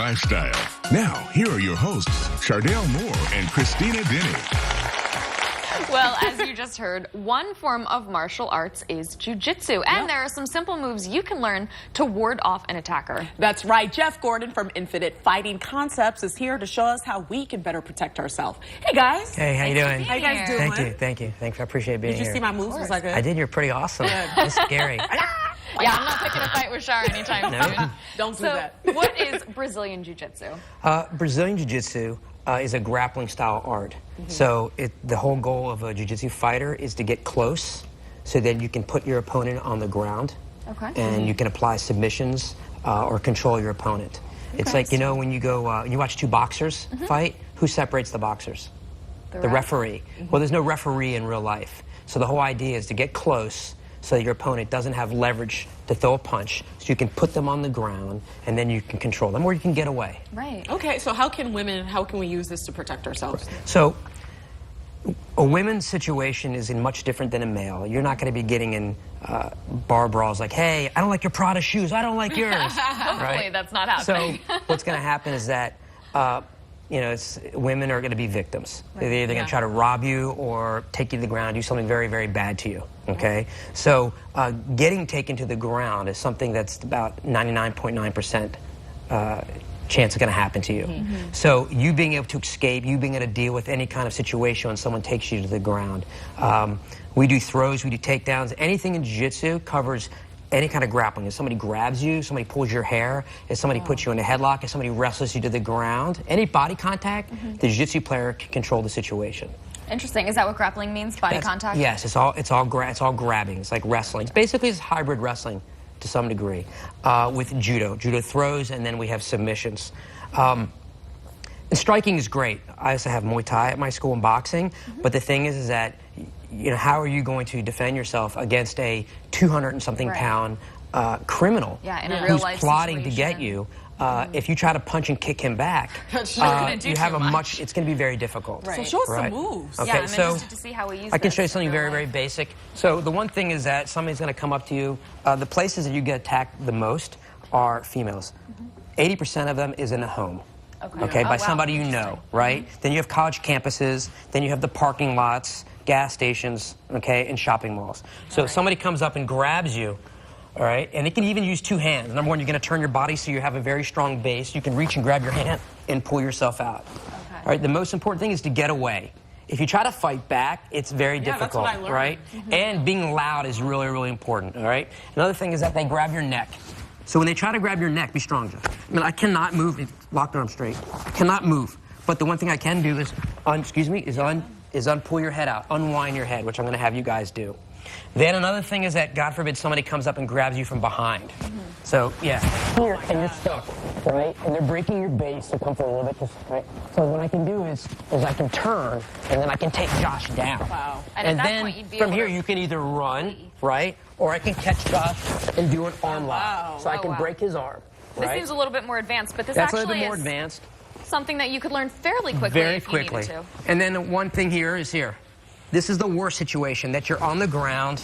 lifestyle. Now, here are your hosts, Chardell Moore and Christina Denny. Well, as you just heard, one form of martial arts is Jiu Jitsu, and there are some simple moves you can learn to ward off an attacker. That's right. Jeff Gordon from Infinite Fighting Concepts is here to show us how we can better protect ourselves. Hey, guys. Hey, how you doing? How you guys doing? Thank you. Thanks, I appreciate being here. Did you see my moves? Was I good? I did. You're pretty awesome. It's scary. Yeah, I'm not picking a fight with Shar anytime soon. Don't do that. What is Brazilian Jiu-Jitsu? Brazilian Jiu-Jitsu is a grappling style art. So the whole goal of a Jiu-Jitsu fighter is to get close so that you can put your opponent on the ground and you can apply submissions or control your opponent. It's like, you know, when you go, you watch two boxers fight, who separates the boxers? The referee. Well, there's no referee in real life. So the whole idea is to get close so that your opponent doesn't have leverage to throw a punch, so you can put them on the ground and then you can control them, or you can get away. Right. Okay, so how can we use this to protect ourselves? So a women's situation is much different than a male. You're not going to be getting in bar brawls like, hey, I don't like your Prada shoes, I don't like yours. Hopefully that's not happening. So what's going to happen is that you know, women are going to be victims. They're either going to try to rob you or take you to the ground, do something very, very bad to you, okay? So getting taken to the ground is something that's about 99.9% chance it's going to happen to you. So you being able to escape, you being able to deal with any kind of situation when someone takes you to the ground. We do throws, we do takedowns. Anything in Jiu-Jitsu covers any kind of grappling. If somebody grabs you, somebody pulls your hair, if somebody puts you in a headlock, if somebody wrestles you to the ground, any body contact, the Jiu-Jitsu player can control the situation. Interesting. Is that what grappling means? Body contact? Yes, it's all grabbing. It's like wrestling. It's basically it's hybrid wrestling to some degree with judo. Judo throws, and then we have submissions. And striking is great. I also have Muay Thai at my school and boxing, but the thing is that, you know, how are you going to defend yourself against a 200-and-something pound criminal who's plotting to get you? If you try to punch and kick him back, you have it's going to be very difficult. So show us some moves. Okay, I'm interested to see how we use I can show you something very, very basic. So the one thing is that somebody's going to come up to you. The places that you get attacked the most are females. 80% of them is in a home. Okay, by somebody you know, right? Then you have college campuses, then you have the parking lots, gas stations, okay, and shopping malls. So if somebody comes up and grabs you, all right, and it can even use two hands. Number one, you're going to turn your body so you have a very strong base. You can reach and grab your hand and pull yourself out. All right, the most important thing is to get away. If you try to fight back, it's very difficult, that's what I learned. right? And being loud is really, really important, all right? Another thing is that they grab your neck. So when they try to grab your neck, be strong, Jeff. I mean, I cannot move. Lock arm straight. I cannot move. But the one thing I can do is, unpull your head out, unwind your head, which I'm going to have you guys do. Then another thing is that, God forbid, somebody comes up and grabs you from behind. So, yeah, here, and you're stuck, right? And they're breaking your base to come for a little bit, right? So what I can do is I can turn, and then I can take Josh down. Wow. And then from here, you can either run, right? Or I can catch Josh and do an arm lock. So I can break his arm. This seems a little bit more advanced, but this That's actually a little bit more is advanced. something that you could learn fairly quickly Very if you quickly. needed to. And then one thing here is here. This is the worst situation, that you're on the ground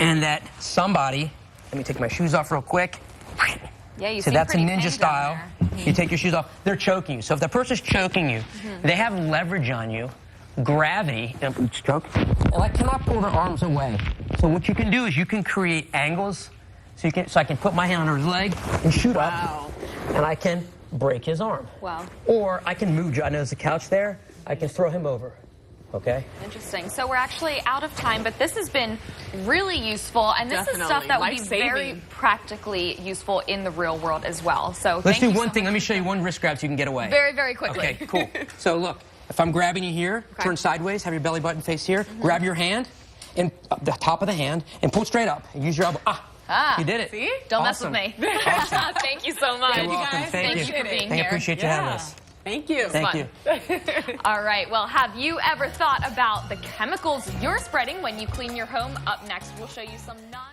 and that somebody, let me take my shoes off real quick. Yeah, you So seem that's a pretty ninja pinned style. down there. You take your shoes off, they're choking you. So if the person's choking you, they have leverage on you, gravity, and I cannot pull their arms away. So what you can do is you can create angles. So I can put my hand on his leg and shoot up, and I can break his arm. Wow. Or I can move. I know there's a couch there. I can throw him over. Okay. Interesting. So we're actually out of time, but this has been really useful, and this is stuff that would be very practically useful in the real world as well. So let's do one thing. Let me show you one wrist grab so you can get away. Very, very quickly. Okay, cool. So look, if I'm grabbing you here, turn sideways, have your belly button face here, grab your hand, and the top of the hand, and pull straight up. And use your elbow. You did it. See? Don't mess with me. Awesome. Thank you so much. You're welcome. Thank you for being here. I appreciate you having us. Thank you. Thank you. All right. Well, have you ever thought about the chemicals you're spreading when you clean your home? Up next, we'll show you some non-